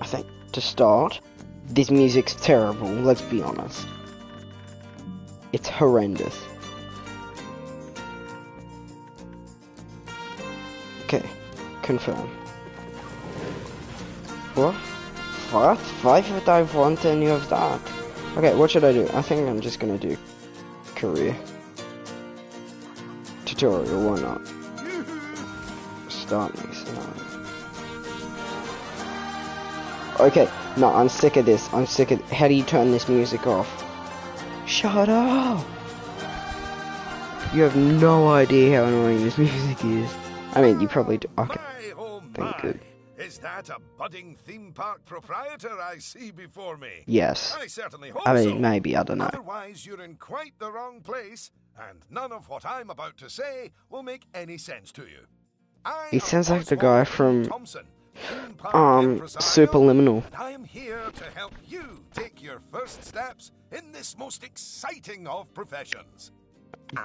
I think to start, this music's terrible, let's be honest. It's horrendous. Okay, confirm. What? What? Why would I want any of that? Okay, what should I do? I think I'm just gonna do career. Tutorial, why not? Start me, okay, no, I'm sick of this. I'm sick of... How do you turn this music off? Shut up! You have no idea how annoying this music is. I mean, you probably do. Okay. Thank you. Is that a budding theme park proprietor I see before me? Yes. I certainly hope I mean, so. maybe, I don't know. Otherwise, you're in quite the wrong place, and none of what I'm about to say will make any sense to you. He sounds like the guy from Thompson, Superliminal. and I am here to help you take your first steps in this most exciting of professions.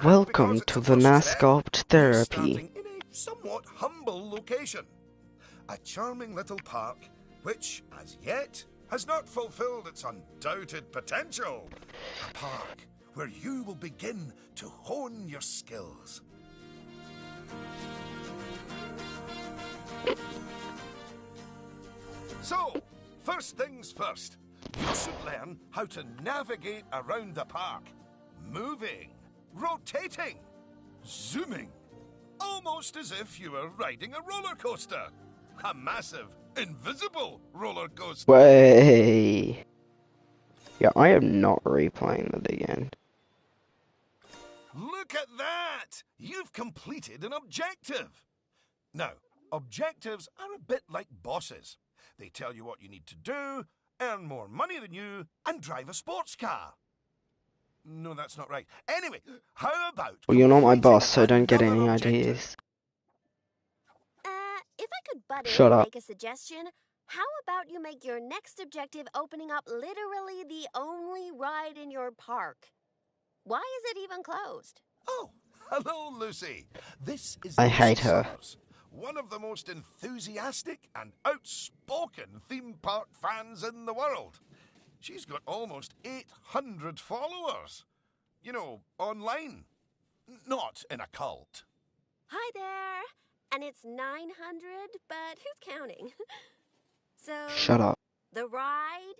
Welcome to the Nascopt Therapy. In a somewhat humble location. A charming little park, which, as yet, has not fulfilled its undoubted potential. A park where you will begin to hone your skills. So, first things first, you should learn how to navigate around the park. Moving, rotating, zooming. Almost as if you were riding a roller coaster. A massive, invisible roller coaster. Way. Yeah, I am not replaying it again. Look at that! You've completed an objective. Now, objectives are a bit like bosses. They tell you what you need to do, earn more money than you, and drive a sports car. No, that's not right. Anyway, how about... Well, you're not my boss, so don't get another any objective? ideas. If I could butt in Shut and up. make a suggestion, how about you make your next objective opening up literally the only ride in your park? Why is it even closed? Oh, hello, Lucy. This is I Lucy hate her. Summers, one of the most enthusiastic and outspoken theme park fans in the world. She's got almost 800 followers. You know, online. Not in a cult. Hi there. And it's 900, but who's counting? So... Shut up. The ride?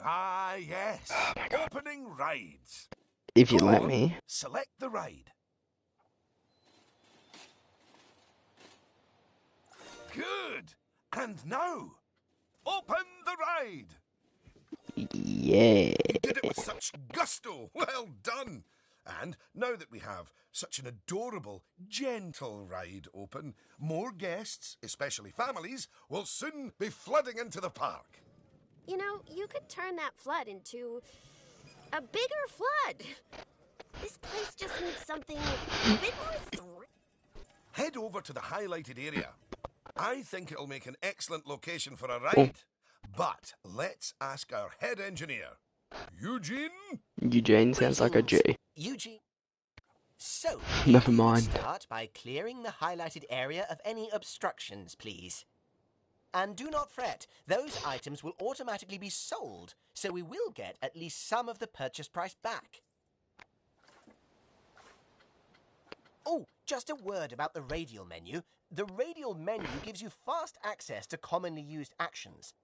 Ah, yes. Oh my God. Opening rides. If you Go let on, me. select the ride. Good. And now, open the ride. Yeah. You did it with such gusto. Well done. And now that we have such an adorable, gentle ride open, more guests, especially families, will soon be flooding into the park. You know, you could turn that flood into a bigger flood. This place just needs something a bit more Head over to the highlighted area. I think it'll make an excellent location for a ride. But let's ask our head engineer, Eugene. Eugene sounds like a G. Eugene. So, Never if you would mind. Start by clearing the highlighted area of any obstructions, please. And do not fret, those items will automatically be sold, so we will get at least some of the purchase price back. Oh, just a word about the radial menu. The radial menu gives you fast access to commonly used actions.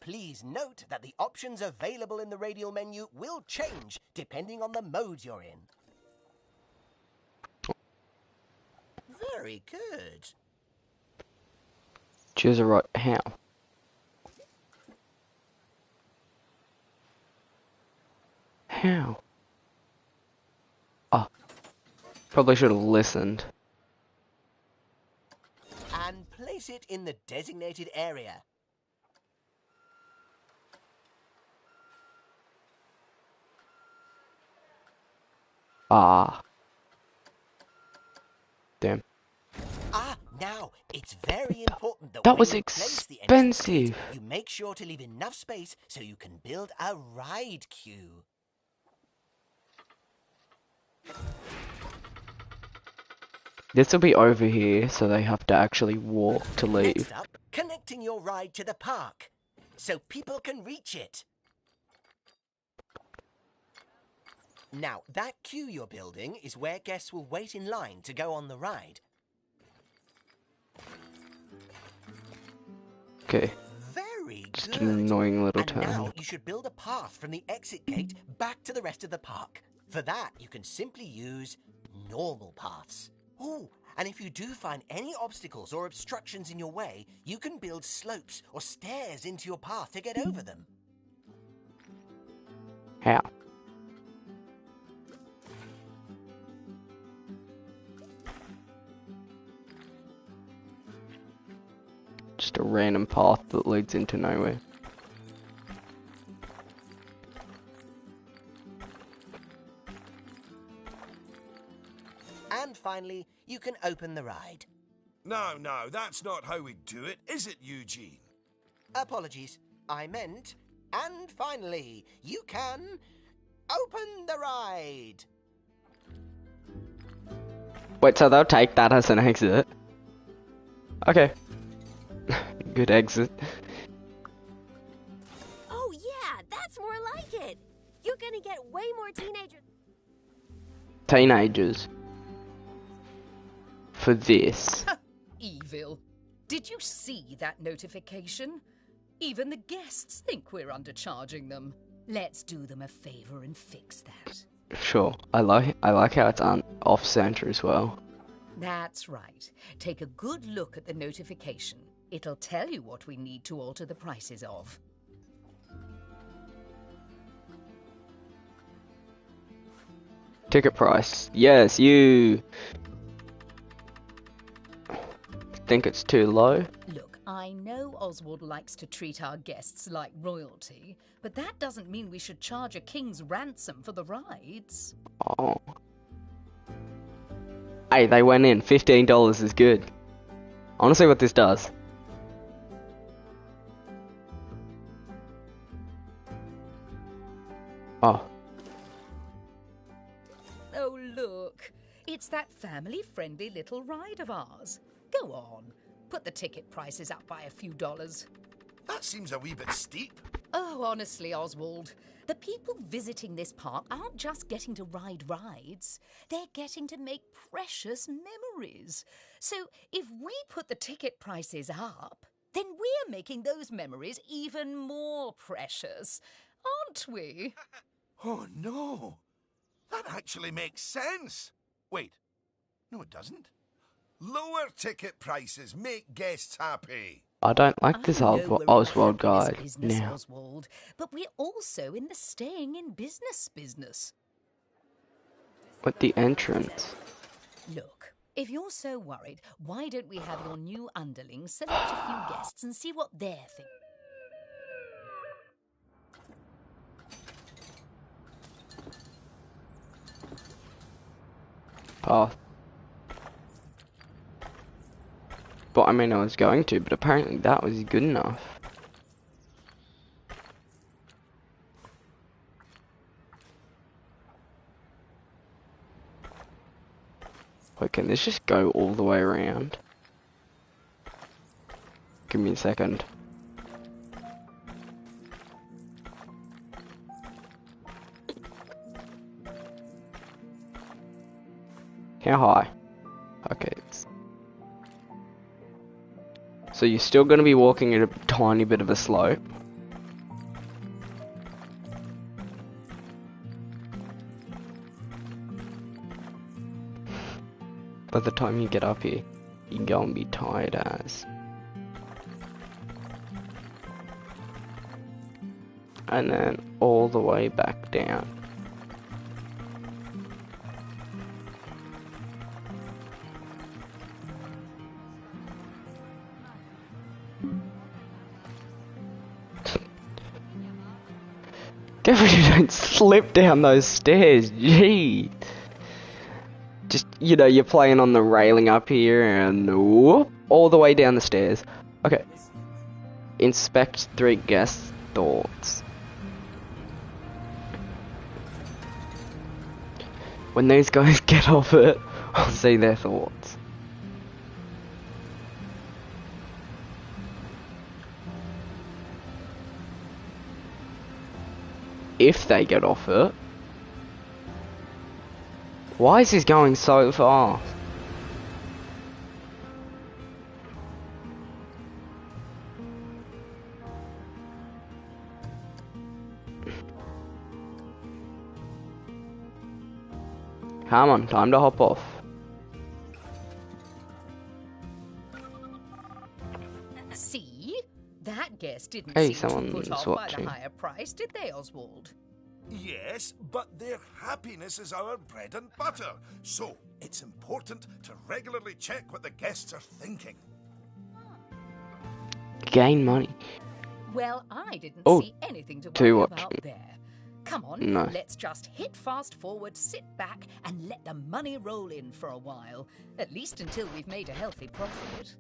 Please note that the options available in the radial menu will change depending on the mode you're in. Very good. Choose a right. How? How? Oh. Probably should have listened. And place it in the designated area. Ah. Damn. Now, it's very important that That when was you place the entrance gate, expensive. you make sure to leave enough space so you can build a ride queue. This will be over here, so they have to actually walk to leave. Next up, connecting your ride to the park. so people can reach it. Now, that queue you're building is where guests will wait in line to go on the ride. Okay. Very Just good. an annoying little And now turn. you should build a path from the exit gate back to the rest of the park. For that, you can simply use normal paths. Oh, and if you do find any obstacles or obstructions in your way, you can build slopes or stairs into your path to get over them. How? Just a random path that leads into nowhere. And finally, you can open the ride. No, that's not how we do it, is it, Eugene? Apologies, I meant, and finally, you can open the ride. Wait, so they'll take that as an exit? Okay. Good exit. Oh, yeah, that's more like it. You're gonna get way more teenagers. Teenagers. For this. Evil. Did you see that notification? Even the guests think we're undercharging them. Let's do them a favor and fix that. Sure. I like how it's off center as well. That's right. Take a good look at the notification. It'll tell you what we need to alter the prices of. Ticket price. Yes, you think it's too low? Look, I know Oswald likes to treat our guests like royalty, but that doesn't mean we should charge a king's ransom for the rides. Oh. Hey, they went in. $15 is good. I want to see what this does. Oh. Oh, look. It's that family-friendly little ride of ours. Go on. Put the ticket prices up by a few dollars. That seems a wee bit steep. Oh, honestly, Oswald, the people visiting this park aren't just getting to ride rides. They're getting to make precious memories. So if we put the ticket prices up, then we're making those memories even more precious, aren't we? Oh, no. That actually makes sense. Wait. No, it doesn't. Lower ticket prices make guests happy. I don't like this I know we're in the Oswald happiness guide business, now. Oswald, but we're also in the staying in business. With the entrance. Look, if you're so worried, why don't we have your new underlings select a few guests and see what they're thinking? Path. But I mean, I was going to, but apparently that was good enough. Wait, can this just go all the way around? Give me a second. How high? Okay. So you're still going to be walking at a tiny bit of a slope. By the time you get up here, you're going to be tired as. And then all the way back down. Definitely don't slip down those stairs, gee. Just, you know, you're playing on the railing up here and whoop, all the way down the stairs. Okay. Inspect 3 guest thoughts. When these guys get off it, I'll see their thoughts. if they get off it. Why is this going so fast? Come on, time to hop off. See? That guest didn't Hey, seem too someone's put off watching. by the higher price, did they, Oswald? Yes, but their happiness is our bread and butter. So, it's important to regularly check what the guests are thinking. Gain money. Well, I didn't Oh, see anything to two worry watching. about there. Come on, No. let's just hit fast forward, sit back, and let the money roll in for a while. At least until we've made a healthy profit.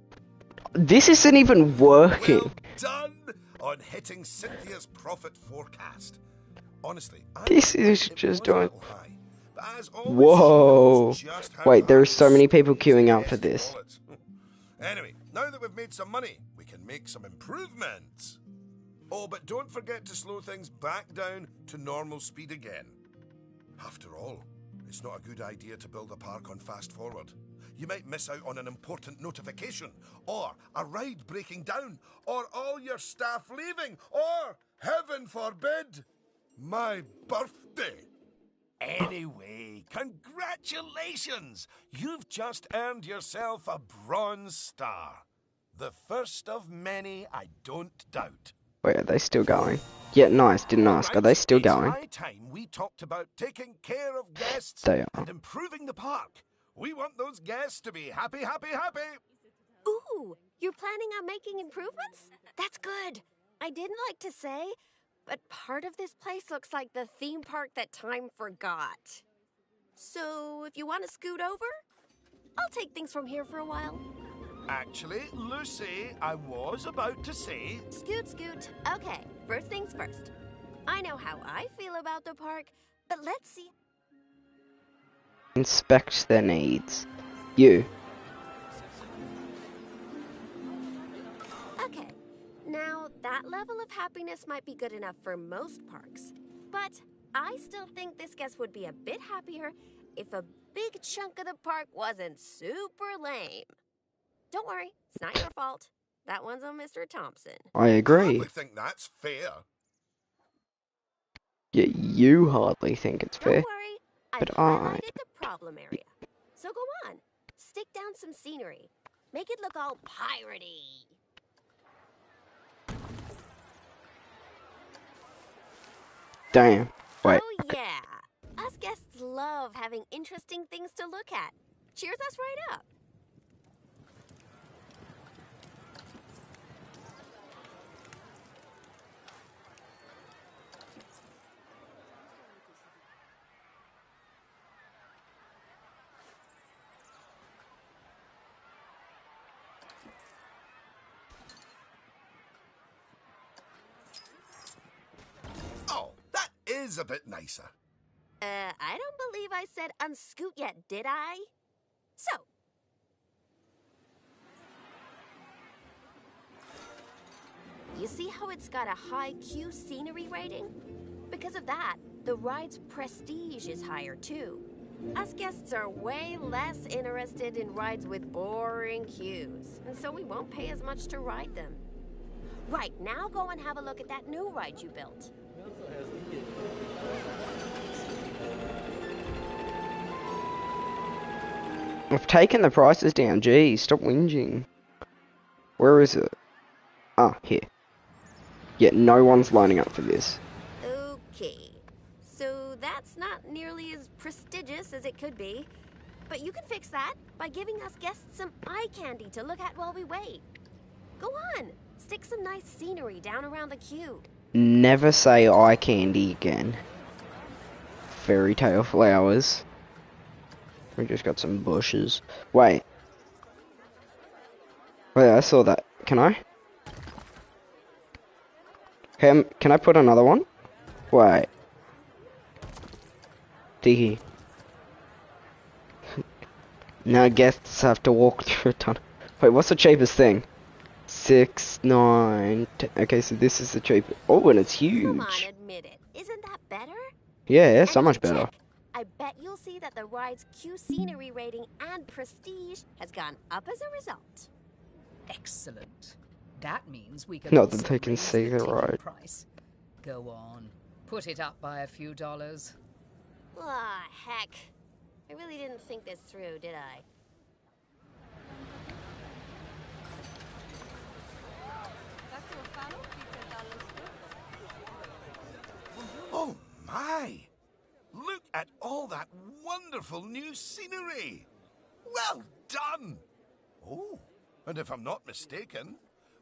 This isn't even working. Well done on hitting Cynthia's profit forecast. Honestly, I This thought is it just was a doing- little high, but as always, Whoa. she knows just how Wait, there are hard so many to people squeeze queuing the up for guests' this. wallets. Anyway, now that we've made some money, we can make some improvements. Oh, but don't forget to slow things back down to normal speed again. After all, it's not a good idea to build a park on fast forward. You might miss out on an important notification, or a ride breaking down, or all your staff leaving, or, heaven forbid, my birthday. Anyway, congratulations! You've just earned yourself a bronze star. The first of many, I don't doubt. Wait, are they still going? Yeah, nice, didn't ask. Are they still going? It's high time we talked about taking care of guests They are. and improving the park. We want those guests to be happy, happy, happy. Ooh, you're planning on making improvements? That's good. I didn't like to say, but part of this place looks like the theme park that time forgot. So, if you want to scoot over, I'll take things from here for a while. Actually, Lucy, I was about to say... Scoot, scoot. Okay, first things first. I know how I feel about the park, but let's see. Inspect their needs. You. Okay, now that level of happiness might be good enough for most parks, but I still think this guest would be a bit happier if a big chunk of the park wasn't super lame. Don't worry, it's not your fault. That one's on Mr. Thompson. I agree. hardly think that's fair. Yeah, you hardly think it's fair. Don't worry, I've but highlighted the problem area. So go on, stick down some scenery. Make it look all piratey. Damn. Wait. Oh yeah, us guests love having interesting things to look at. Cheers us right up. Oh, that is a bit nicer. I don't believe I said unscoot yet, did I? So, you see how it's got a high Q scenery rating? Because of that, the ride's prestige is higher too. Us guests are way less interested in rides with boring queues, and so we won't pay as much to ride them. Right, now go and have a look at that new ride you built. I've taken the prices down. Geez, stop whinging. Where is it? Ah, here. Yeah, no one's lining up for this. Okay, so that's not nearly as prestigious as it could be, but you can fix that by giving us guests some eye candy to look at while we wait. Go on, stick some nice scenery down around the queue. Never say eye candy again. Fairy tale flowers. We just got some bushes. Wait. Wait, I saw that. Can I? Can I put another one? Wait. Tiki. Now guests have to walk through a tunnel. Wait, what's the cheapest thing? 6, 9, 10. Okay, so this is the cheapest. Oh, and it's Come on, huge. admit it. Isn't that better? Yeah, so And much if you better. check, I bet you'll see that the ride's Q scenery rating and prestige has gone up as a result. Excellent. That means we can Not that also they can raise see the the ticket ride. price. Go on. Put it up by a few dollars. Ah, heck. I really didn't think this through, did I? Oh my! Look at all that wonderful new scenery! Well done! Oh, and if I'm not mistaken,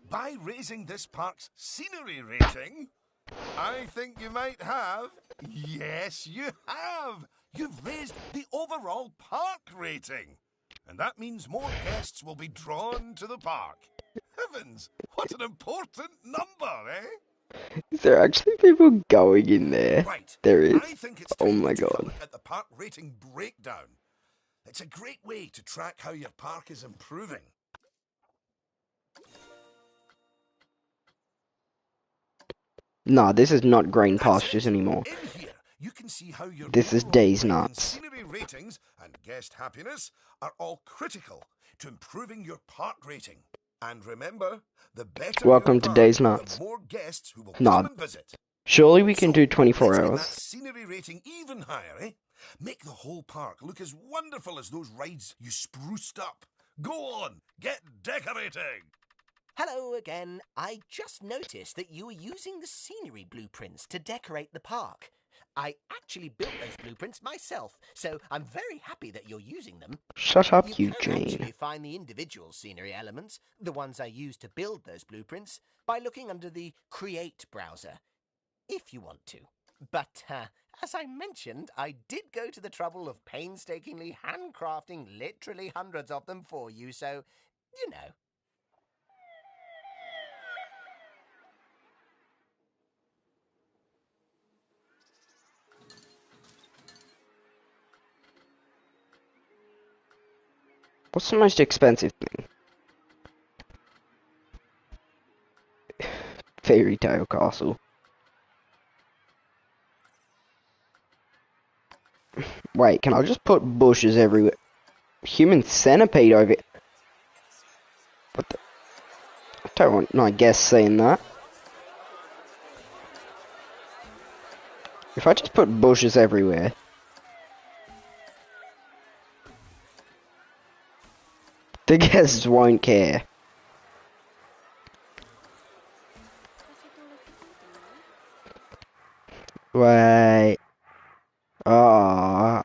by raising this park's scenery rating, I think you might have. Yes, you have! You've raised the overall park rating. And that means more guests will be drawn to the park. Heavens, what an important number, eh? Is there actually people going in there? Right. There is. I think it's Oh time my to take a god. look at the park rating breakdown. It's a great way to track how your park is improving. Nah, this is not green That's pastures it. anymore. In here, you can see how your This is overall Days ride and Nuts. scenery ratings and guest happiness are all critical to improving your park rating. And remember, the better Welcome your to park, Days Nuts. the more guests who will Nah. come and visit. Surely we can So, do 24 let's get that hours. scenery rating even higher, eh? Make the whole park look as wonderful as those rides you spruced up. Go on, get decorating! Hello again. I just noticed that you were using the scenery blueprints to decorate the park. I actually built those blueprints myself, so I'm very happy that you're using them. Shut up, You can Eugene. actually find the individual scenery elements, the ones I used to build those blueprints, by looking under the Create browser, if you want to. But, as I mentioned, I did go to the trouble of painstakingly handcrafting literally hundreds of them for you, so, you know. What's the most expensive thing? Fairy Tale Castle. Wait, can I just put bushes everywhere? Human centipede over it. What the? I don't want my guests seeing that. If I just put bushes everywhere. The guests won't care. Wait. Ah.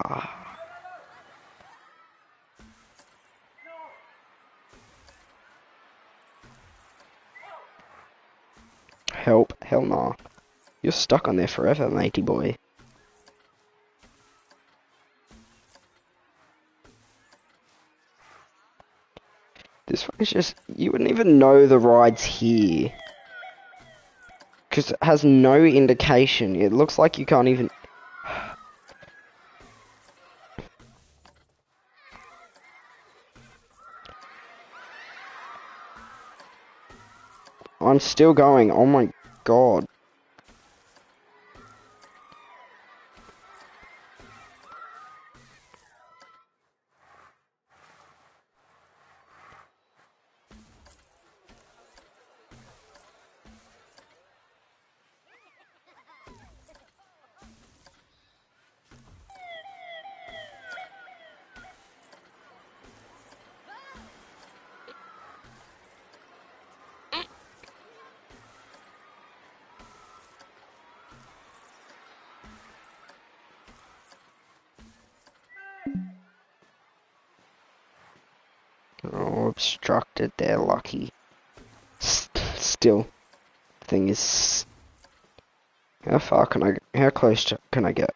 Help. Hell nah. You're stuck on there forever, matey boy. This one is just... You wouldn't even know the ride's here. Because it has no indication. It looks like you can't even... I'm still going. Oh my god. Oh, obstructed. They're lucky. Still, thing is, how far can I? How close can I get?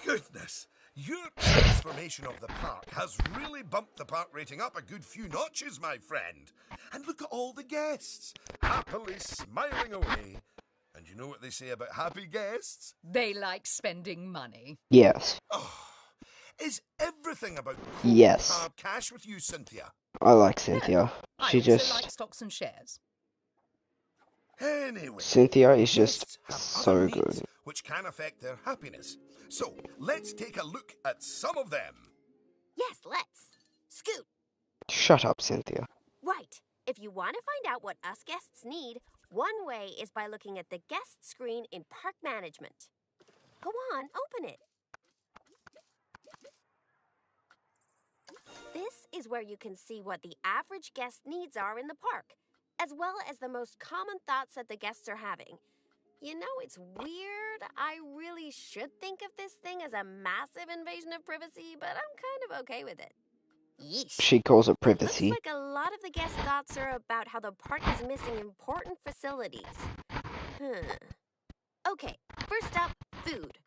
Goodness, your transformation of the park has really bumped the park rating up a good few notches, my friend. And look at all the guests, happily smiling away. And you know what they say about happy guests? They like spending money. Yes. Oh, Is everything about Yes. hard cash with you, Cynthia? I like Cynthia. I She also just... like stocks and shares. Anyway, Cynthia is just guests have so other good. needs which can affect their happiness. So let's take a look at some of them. Yes, let's. Scoot. Shut up, Cynthia. Right. If you want to find out what us guests need, one way is by looking at the guest screen in Park Management. Go on, open it. This is where you can see what the average guest needs are in the park, as well as the most common thoughts that the guests are having. You know, it's weird. I really should think of this thing as a massive invasion of privacy, but I'm kind of okay with it. Yeesh. She calls it Looks privacy. like a lot of the guest thoughts are about how the park is missing important facilities. Okay, first up, food.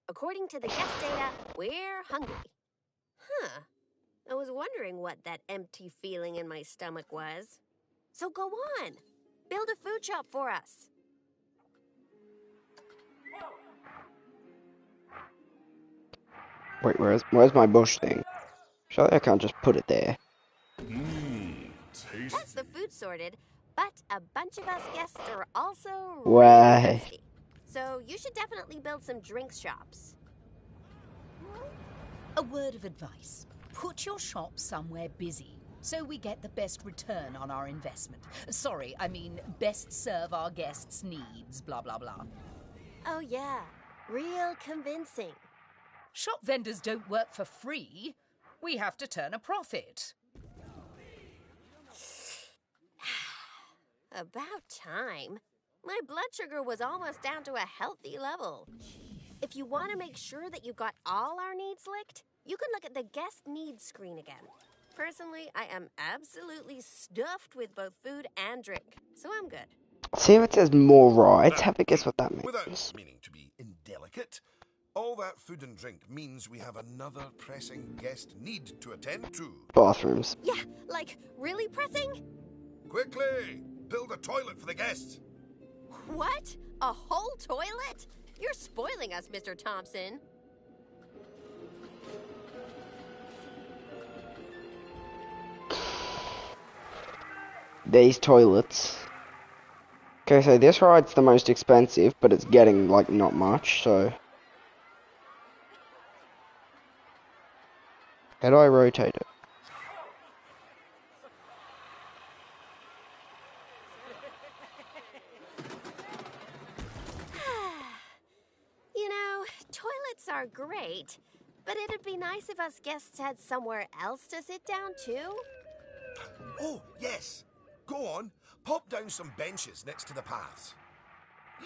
According to the guest data, we're hungry. I was wondering what that empty feeling in my stomach was. So go on, build a food shop for us. Wait, where's my bush thing? Surely I can't just put it there. That's the food sorted, but a bunch of us guests are also Why? really thirsty. So you should definitely build some drinks shops. A word of advice. Put your shop somewhere busy, so we get the best return on our investment. Sorry, I mean best serve our guests' needs, blah, blah, blah. Oh yeah, real convincing. Shop vendors don't work for free. We have to turn a profit. About time. My blood sugar was almost down to a healthy level. If you want to make sure that you got all our needs licked, you can look at the guest needs screen again. Personally, I am absolutely stuffed with both food and drink, so I'm good. See if it says more rides. Have a guess what that means. Without meaning to be indelicate, all that food and drink means we have another pressing guest need to attend to. Bathrooms. Yeah, like, really pressing? Quickly, build a toilet for the guests. What? A whole toilet? You're spoiling us, Mr. Thompson. These toilets. Okay, so this ride's the most expensive, but it's getting, like, not much, so... How do I rotate it? You know, toilets are great, but it'd be nice if us guests had somewhere else to sit down, too. Oh, yes. Go on, pop down some benches next to the paths.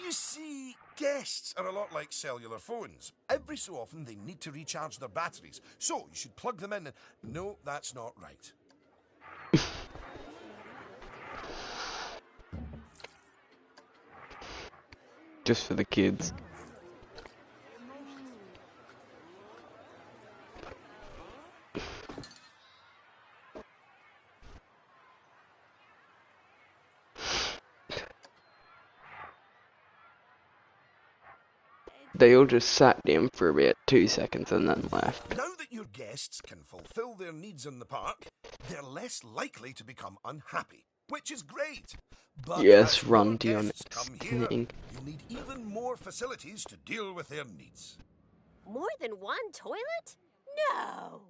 You see, guests are a lot like cellular phones. Every so often they need to recharge their batteries, so you should plug them in and... No, that's not right. Just for the kids. They all just sat down for about 2 seconds and then left. Now that your guests can fulfill their needs in the park, they're less likely to become unhappy, which is great. But Yes, as run more to your guests next come here, thing. you'll need even more facilities to deal with their needs. More than one toilet? No!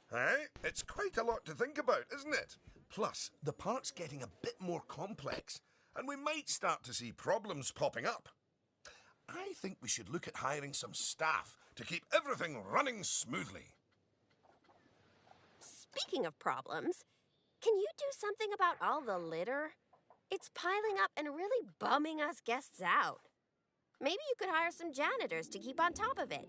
Hey, it's quite a lot to think about, isn't it? Plus, the park's getting a bit more complex, and we might start to see problems popping up. I think we should look at hiring some staff to keep everything running smoothly. Speaking of problems, can you do something about all the litter? It's piling up and really bumming us guests out. Maybe you could hire some janitors to keep on top of it.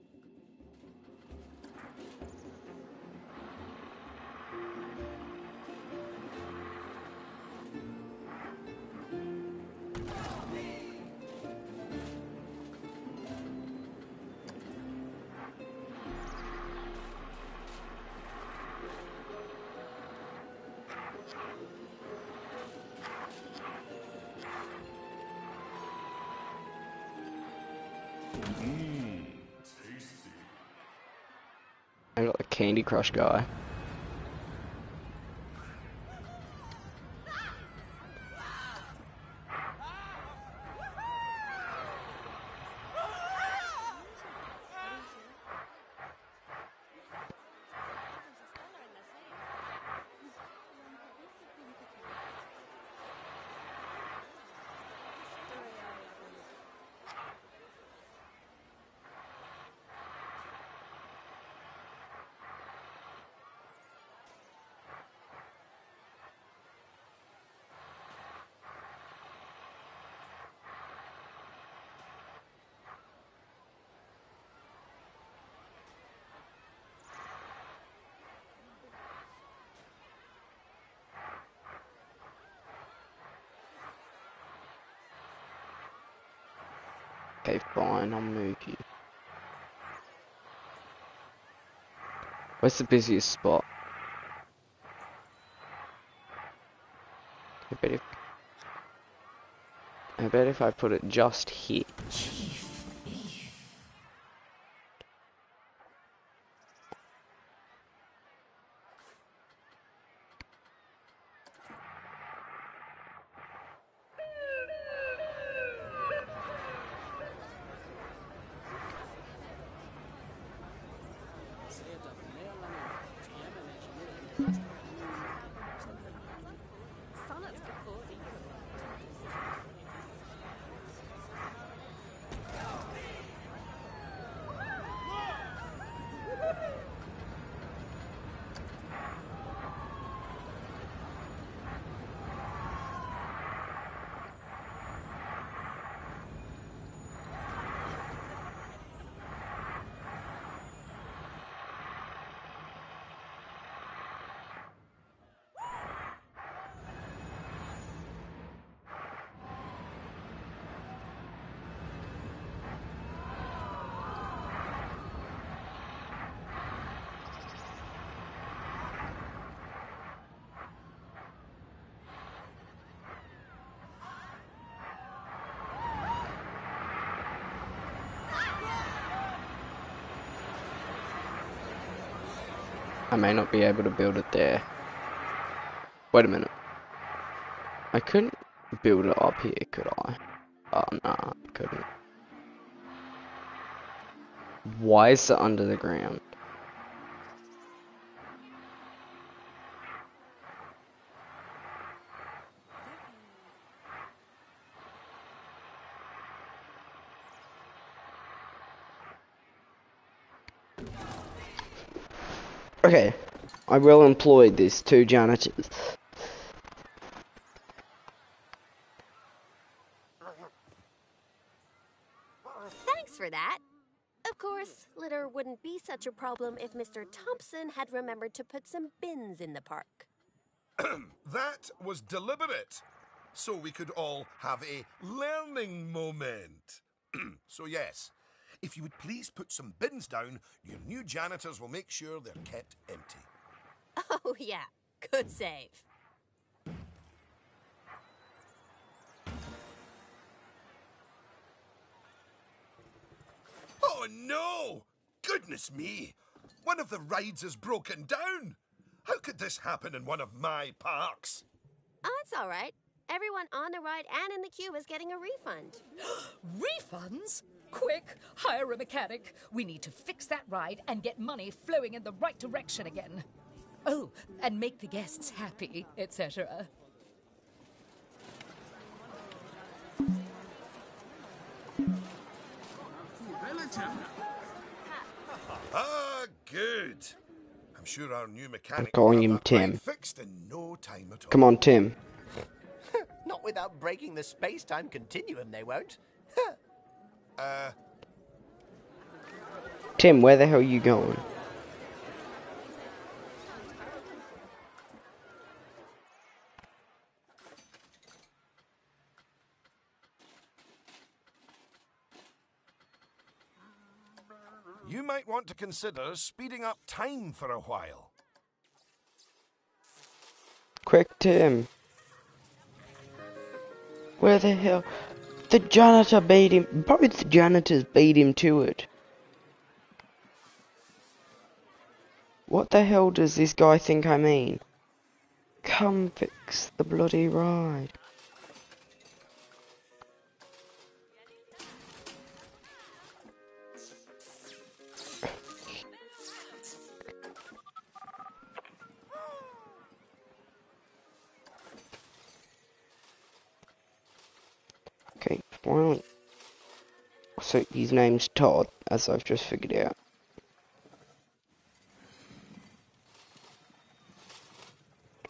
Hang Candy Crush guy. Okay, fine, I'll move you. Where's the busiest spot? I bet if I put it just here. I may not be able to build it there. Wait a minute. I couldn't build it up here, could I? Oh, nah, I couldn't. Why is it under the ground? Okay, I will employ these 2 janitors. Thanks for that. Of course, litter wouldn't be such a problem if Mr. Thompson had remembered to put some bins in the park. That was deliberate, so we could all have a learning moment. So yes, if you would please put some bins down, your new janitors will make sure they're kept empty. Oh yeah, good save. Oh no! Goodness me! One of the rides is broken down! How could this happen in one of my parks? Oh, it's all right. Everyone on the ride and in the queue is getting a refund. Refunds? Quick, hire a mechanic. We need to fix that ride and get money flowing in the right direction again. Oh, and make the guests happy, etc. Ah, good. I'm sure our new mechanic calling will him have that Tim. ride fixed in no time at all. Come on, Tim. Not without breaking the space-time continuum, they won't. Tim, where the hell are you going? You might want to consider speeding up time for a while. Quick, Tim. Where the hell? The janitor beat him. Both the janitors beat him to it. What? What the hell does this guy think I mean? Come fix the bloody ride. Okay, finally. So his name's Todd, as I've just figured out.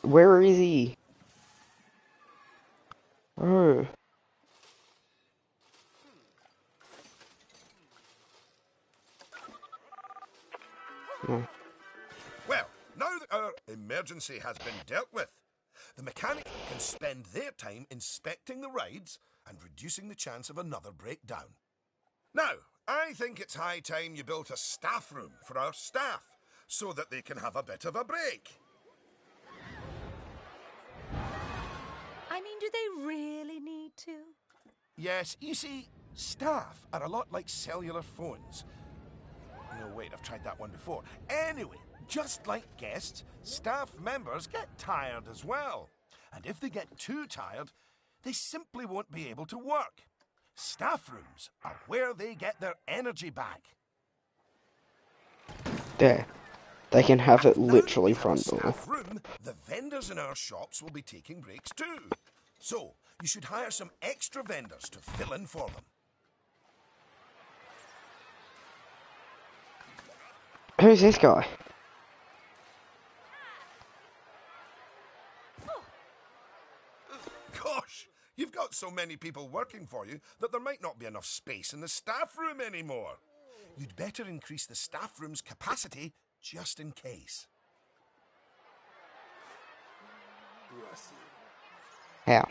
Where is he? Oh. No. Well, now that our emergency has been dealt with, the mechanic can spend their time inspecting the rides and reducing the chance of another breakdown. Now, I think it's high time you built a staff room for our staff so that they can have a bit of a break. I mean, do they really need to? Yes, you see, staff are a lot like cellular phones. No, wait, I've tried that one before. Anyway, just like guests, staff members get tired as well. And if they get too tired, they simply won't be able to work. Staff rooms are where they get their energy back. There. They can have it Now that literally we have a front door. staff room, the vendors in our shops will be taking breaks too. So, you should hire some extra vendors to fill in for them. Who's this guy? Gosh, you've got so many people working for you that there might not be enough space in the staff room anymore. You'd better increase the staff room's capacity just in case. How?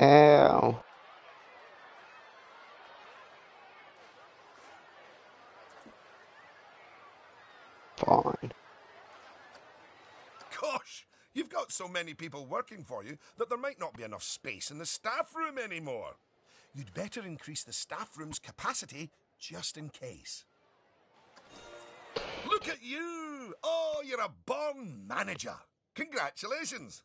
Ow. Fine. Gosh, you've got so many people working for you that there might not be enough space in the staff room anymore. You'd better increase the staff room's capacity just in case. Look at you! Oh, you're a born manager. Congratulations!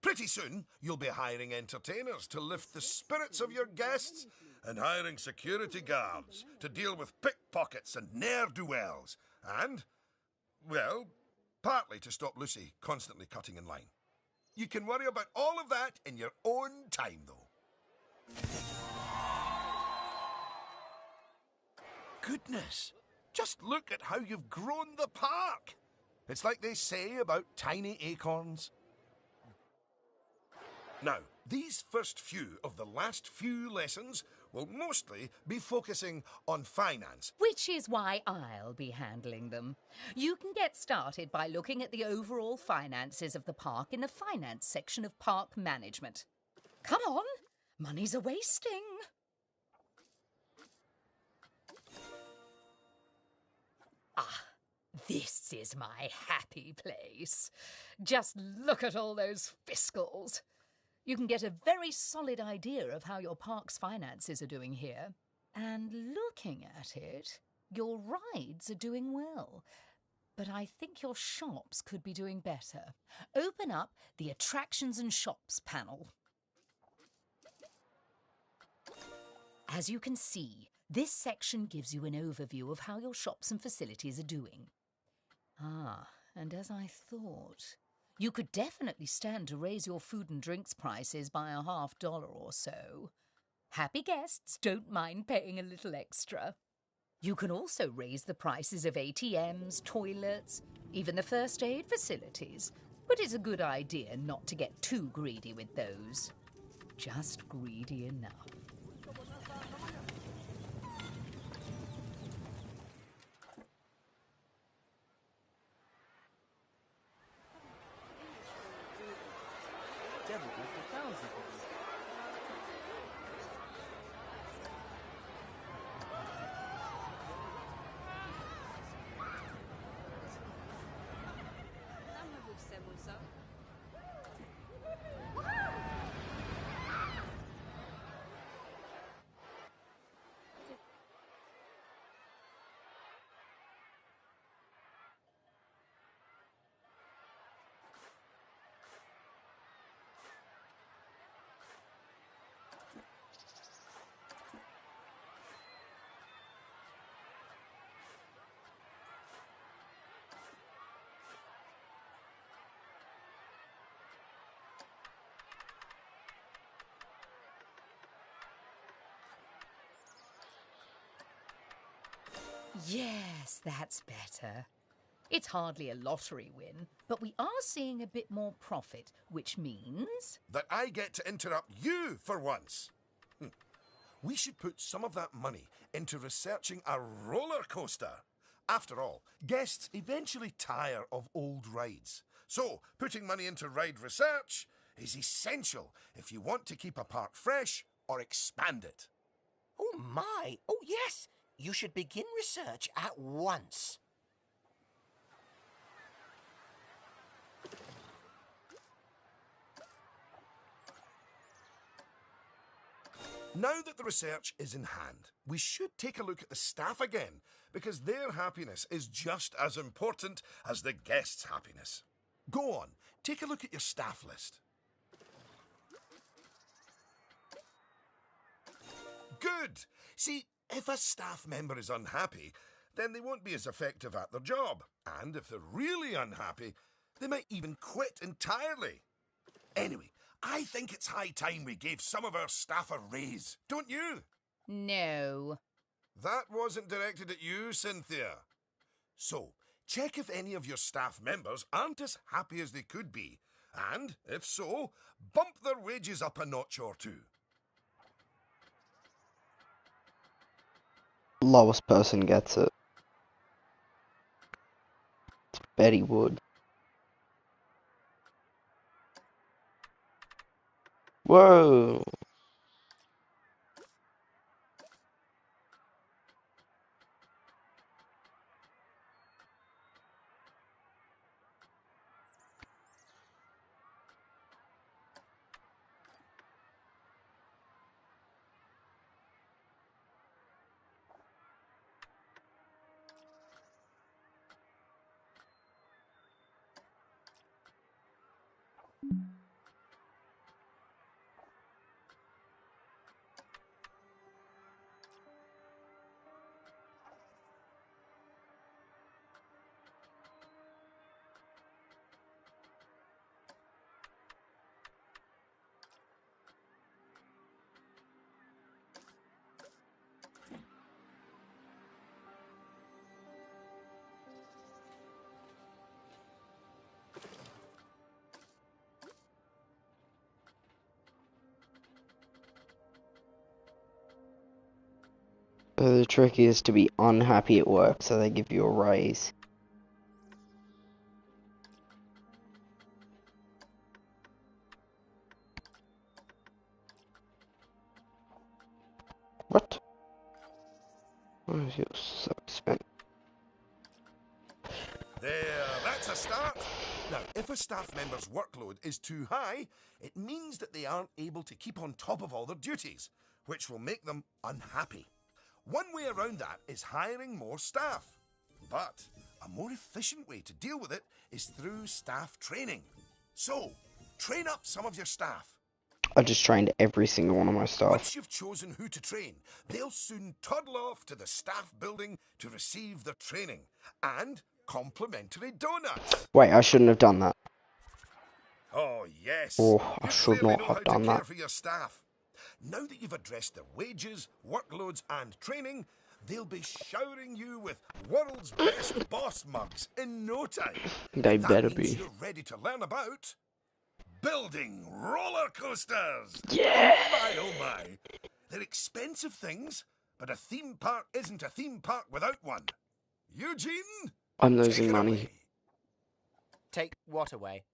Pretty soon, you'll be hiring entertainers to lift the spirits of your guests and hiring security guards to deal with pickpockets and ne'er-do-wells. And, well, partly to stop Lucy constantly cutting in line. You can worry about all of that in your own time, though. Goodness, just look at how you've grown the park. It's like they say about tiny acorns. Now, these first few of the last few lessons will mostly be focusing on finance. Which is why I'll be handling them. You can get started by looking at the overall finances of the park in the finance section of park management. Come on, money's a wasting. Ah, this is my happy place. Just look at all those fiscals. You can get a very solid idea of how your park's finances are doing here. And looking at it, your rides are doing well. But I think your shops could be doing better. Open up the Attractions and Shops panel. As you can see, this section gives you an overview of how your shops and facilities are doing. Ah, and as I thought, you could definitely stand to raise your food and drinks prices by $50 or so. Happy guests don't mind paying a little extra. You can also raise the prices of ATMs, toilets, even the first aid facilities. But it's a good idea not to get too greedy with those. Just greedy enough. Yes, that's better. It's hardly a lottery win, but we are seeing a bit more profit, which means... That I get to interrupt you for once. We should put some of that money into researching a roller coaster. After all, guests eventually tire of old rides. So, putting money into ride research is essential if you want to keep a park fresh or expand it. Oh my! Oh yes! You should begin research at once. Now that the research is in hand, we should take a look at the staff again, because their happiness is just as important as the guests' happiness. Go on, take a look at your staff list. Good! See, if a staff member is unhappy, then they won't be as effective at their job. And if they're really unhappy, they might even quit entirely. Anyway, I think it's high time we gave some of our staff a raise, don't you? No. That wasn't directed at you, Cynthia. So, check if any of your staff members aren't as happy as they could be. And, if so, bump their wages up a notch or two. Lowest person gets it. It's Betty Wood. Whoa! The trick is to be unhappy at work, so they give you a raise. What? Why is your so expensive? There, that's a start. Now, if a staff member's workload is too high, it means that they aren't able to keep on top of all their duties, which will make them unhappy. One way around that is hiring more staff. But a more efficient way to deal with it is through staff training. So, train up some of your staff. I just trained every single one of my staff. Once you've chosen who to train, they'll soon toddle off to the staff building to receive their training and complimentary donuts. Wait, I shouldn't have done that. Oh, yes. Oh, I You should clearly not know have how done to care that. for your staff. Now that you've addressed their wages, workloads, and training, they'll be showering you with world's best boss mugs in no time. They And that better means be. you're ready to learn about building roller coasters. Yeah! Oh my. They're expensive things, but a theme park isn't a theme park without one. Eugene? I'm Take losing it money. away. Take what away?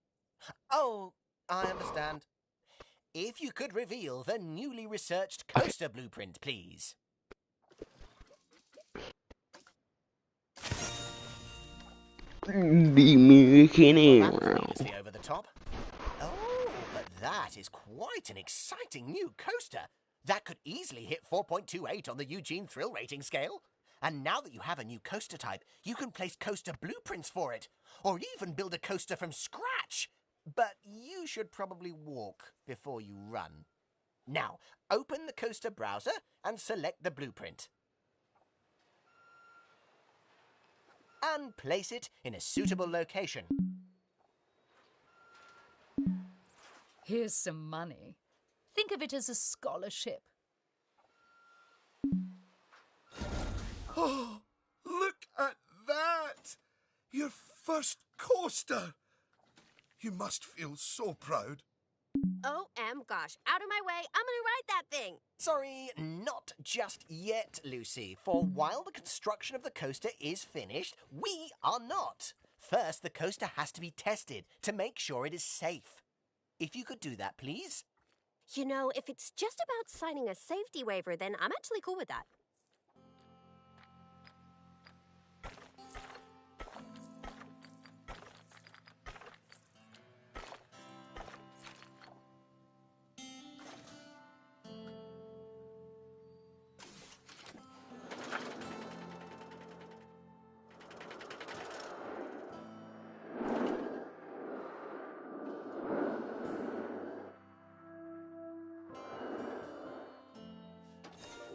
Oh, I understand. If you could reveal the newly researched coaster blueprint, please. The American Well, that was Arrow. needlessly over the top. Oh, but that is quite an exciting new coaster. That could easily hit 4.28 on the Eugene Thrill Rating scale. And now that you have a new coaster type, you can place coaster blueprints for it, or even build a coaster from scratch. But you should probably walk before you run. Now, open the coaster browser and select the blueprint. And place it in a suitable location. Here's some money. Think of it as a scholarship. Oh, look at that! Your first coaster! You must feel so proud. OM gosh, out of my way, I'm gonna ride that thing! Sorry, not just yet, Lucy. For while the construction of the coaster is finished, we are not. First, the coaster has to be tested to make sure it is safe. If you could do that, please. You know, if it's just about signing a safety waiver, then I'm actually cool with that.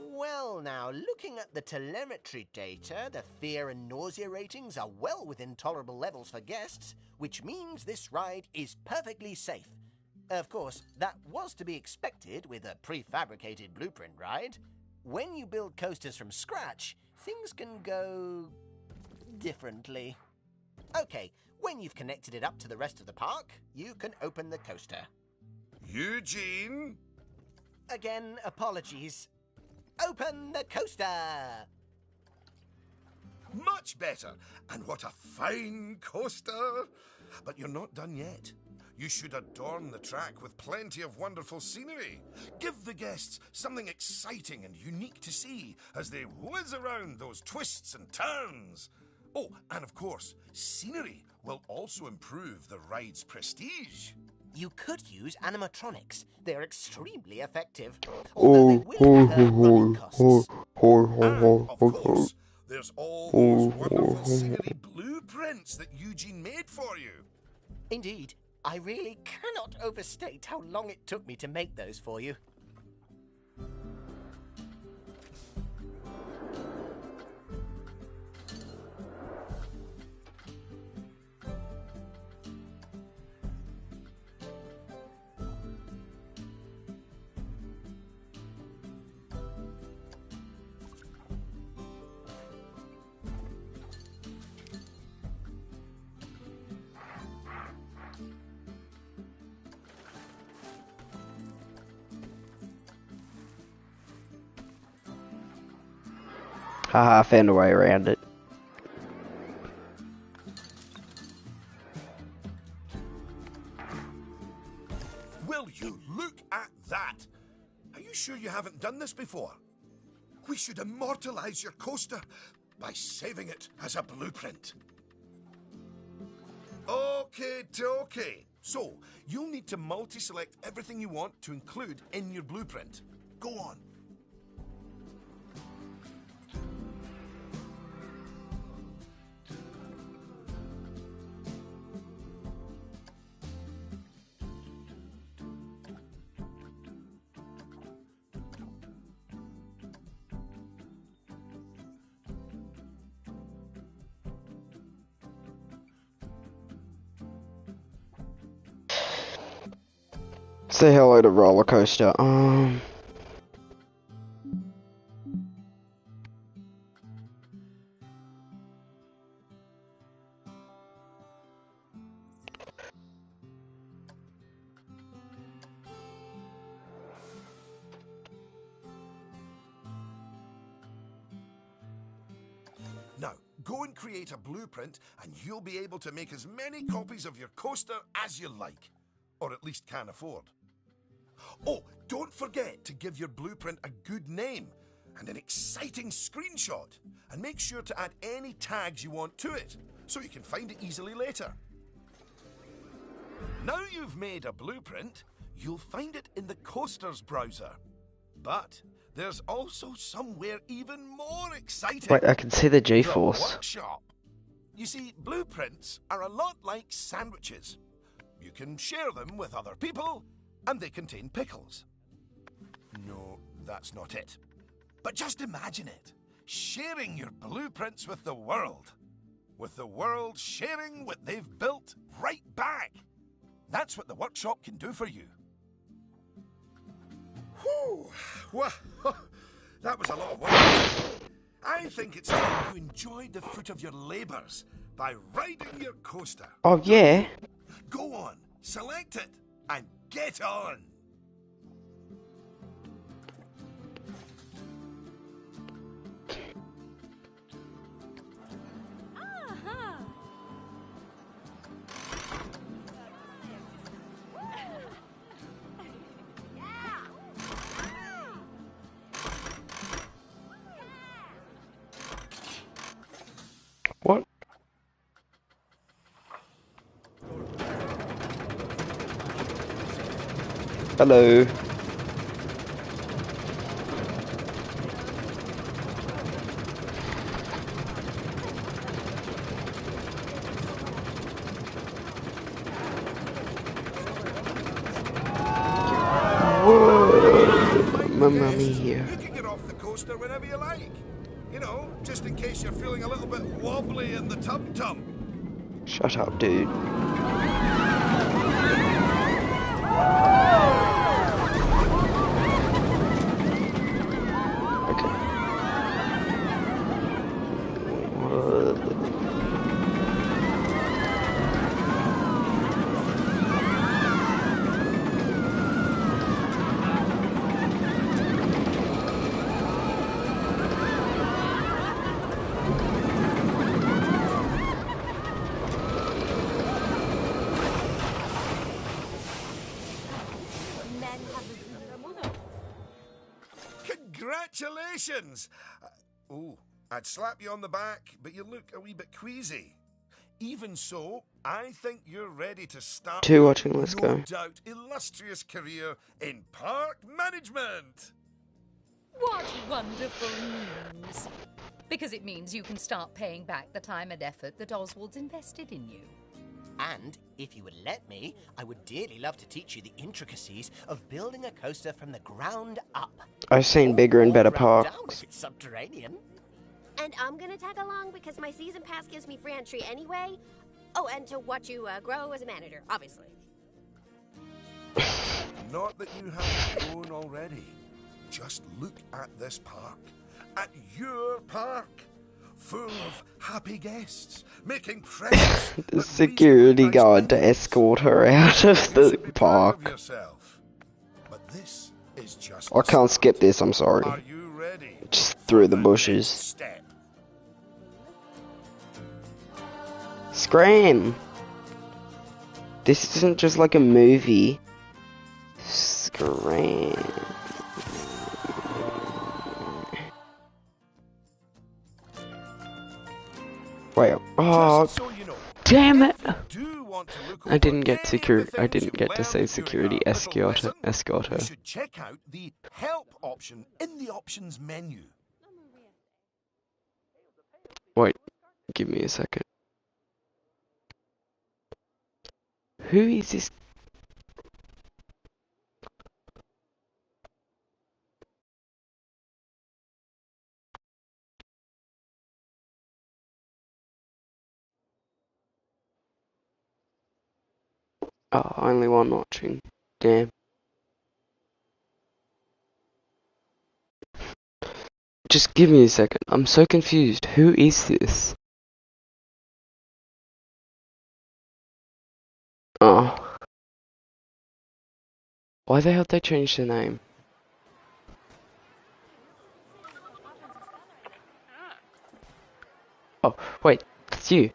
Well, now, looking at the telemetry data, the fear and nausea ratings are well within tolerable levels for guests, which means this ride is perfectly safe. Of course, that was to be expected with a prefabricated blueprint ride. When you build coasters from scratch, things can go differently. Okay, when you've connected it up to the rest of the park, you can open the coaster. Eugene? Again, apologies. Open the coaster! Much better. And what a fine coaster. But you're not done yet. You should adorn the track with plenty of wonderful scenery. Give the guests something exciting and unique to see as they whiz around those twists and turns. Oh, and of course, scenery will also improve the ride's prestige. You could use animatronics. They're extremely effective. Although they will incur running costs. And, of course, there's all those wonderful scenery blueprints that Eugene made for you. Indeed, I really cannot overstate how long it took me to make those for you. Haha, I found a way around it. Will you look at that? Are you sure you haven't done this before? We should immortalize your coaster by saving it as a blueprint. Okay, dokie. So, you'll need to multi-select everything you want to include in your blueprint. Go on. Say hello to roller coaster. Now, go and create a blueprint and you'll be able to make as many copies of your coaster as you like. Or at least can afford. Oh, don't forget to give your blueprint a good name and an exciting screenshot. And make sure to add any tags you want to it, so you can find it easily later. Now you've made a blueprint, you'll find it in the Coasters browser. But there's also somewhere even more exciting. Wait, I can see the The G-force. workshop. You see, blueprints are a lot like sandwiches. You can share them with other people, and they contain pickles. No, that's not it. But just imagine it. Sharing your blueprints with the world. With the world sharing what they've built right back. That's what the workshop can do for you. Whew. Well, that was a lot of work. I think it's time you enjoyed the fruit of your labours by riding your coaster. Oh, yeah. Go on, select it, and get on. What? Hello. Whoa. Mamma mia. You can get off the coaster whenever you like. You know, just in case you're feeling a little bit wobbly in the tum-tum. Shut up, dude. Okay. Congratulations! Oh, I'd slap you on the back, but you look a wee bit queasy. Even so, I think you're ready to start Two watching, let's no go. doubt illustrious career in park management. What wonderful news! Because it means you can start paying back the time and effort that Oswald's invested in you. And if you would let me, I would dearly love to teach you the intricacies of building a coaster from the ground up. I've seen bigger and better Ground down parks. if it's subterranean. And I'm gonna tag along because my season pass gives me free entry anyway. Oh, and to watch you grow as a manager, obviously. Not that you haven't grown already. Just look at this park. At your park. Full of happy guests, making precious The security guard to escort her out of the park. But this is just I can't skip this, I'm Are sorry. you ready? Just through the for bushes. next step? Scram! This isn't just like a movie. Scram. Wait, oh, Just so you know, damn it! do want to look I over didn't get any of security. the I things didn't you get to say learned during security our little escort lesson, her. You should check out the help option in the options menu. Wait, give me a second. Who is this? Oh, only one watching. Damn. Just give me a second. I'm so confused. Who is this? Oh. Why the hell did they change the name? Oh, wait. It's you.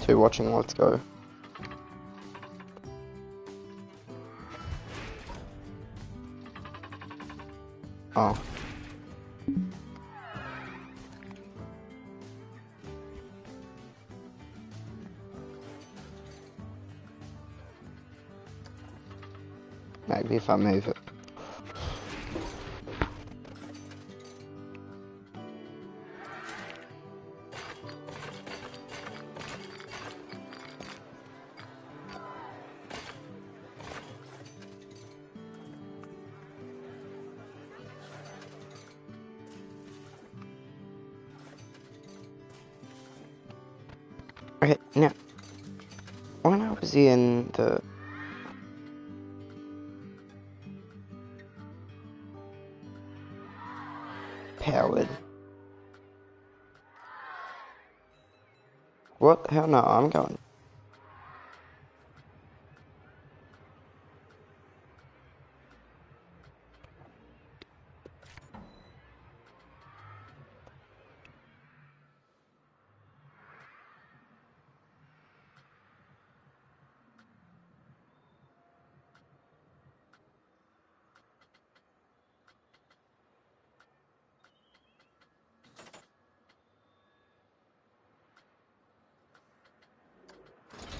Two watching, let's go. Oh. Maybe if I move it. Okay, now, when I was in the powered, what the hell? No, I'm going.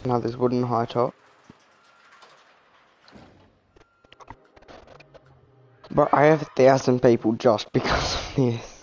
No, there's wooden high top. But I have 1,000 people just because of this.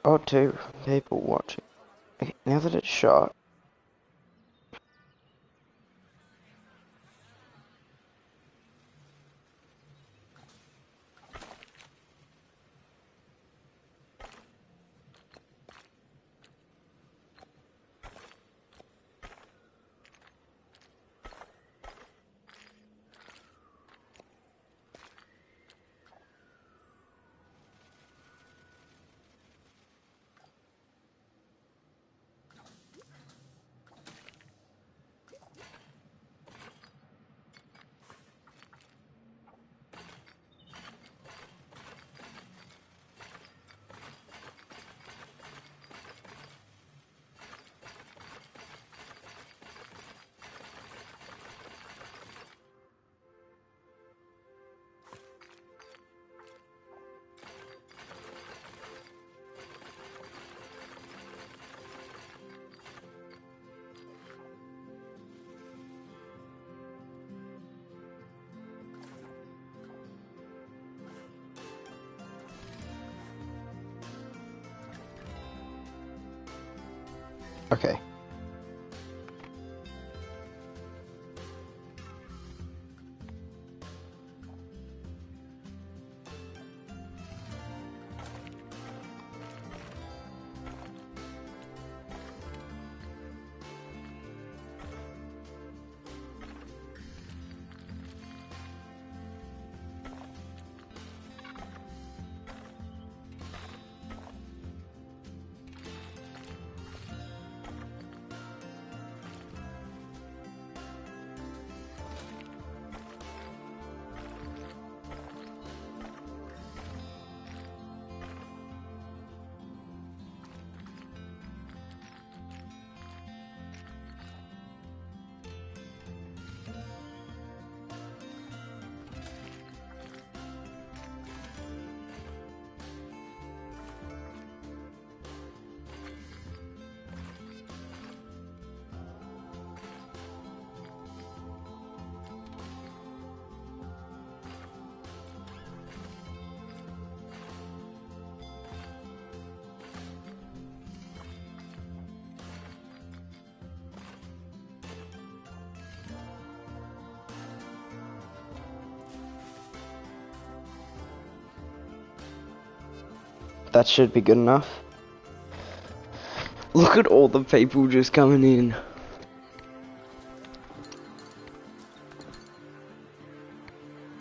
Oh, two people watching. Okay, now that it's shot, Okay. That should be good enough. Look at all the people just coming in.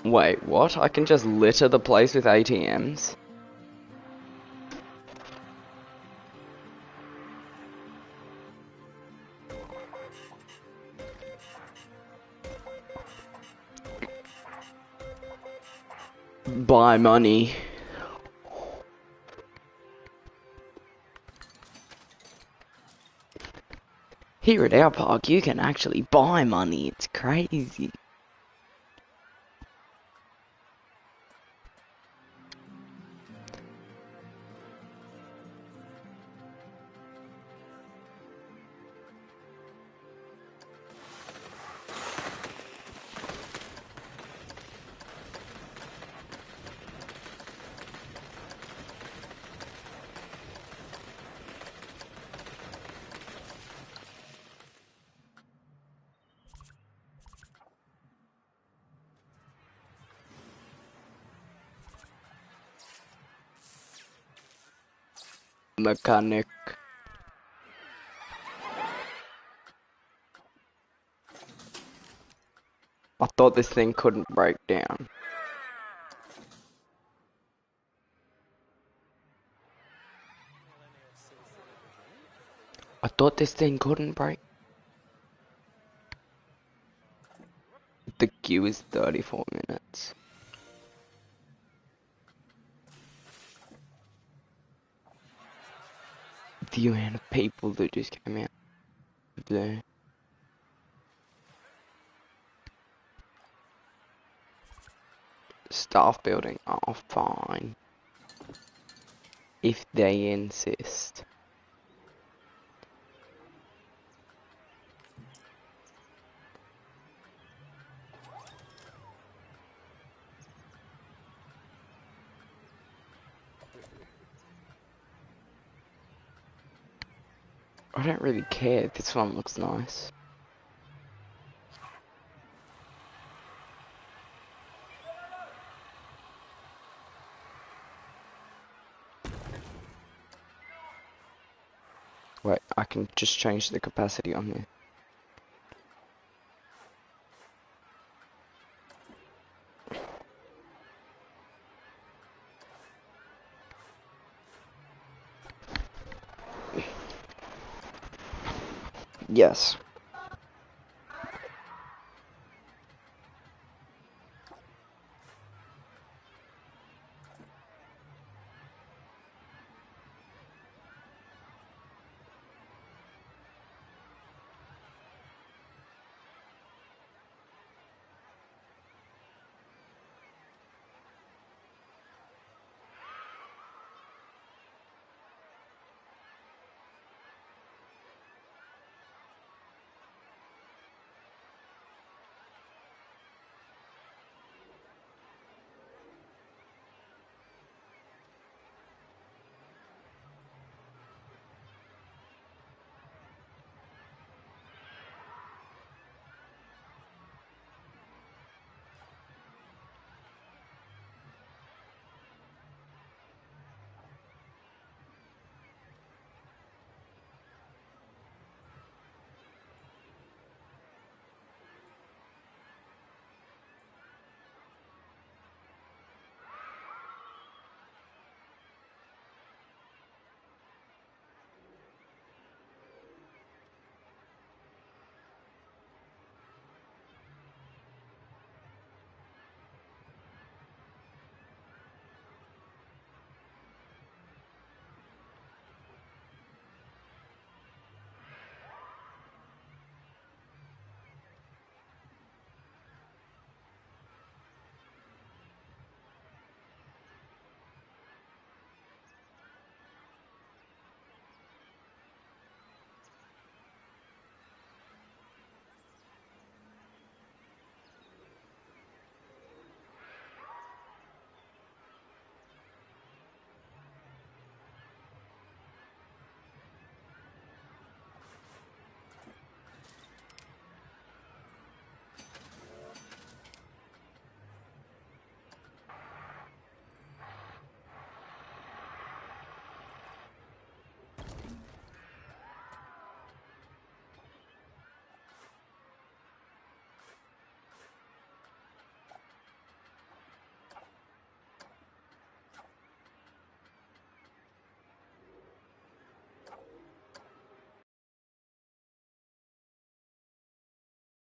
Wait, what? I can just litter the place with ATMs? Buy money. Here at our park, you can actually buy money. It's crazy. Mechanic. I thought this thing couldn't break down. I thought this thing couldn't break. The queue is 34 minutes. The amount of people that just came out of there. Staff building, oh fine. If they insist. I don't really care, this one looks nice. Wait, I can just change the capacity on here. Yes.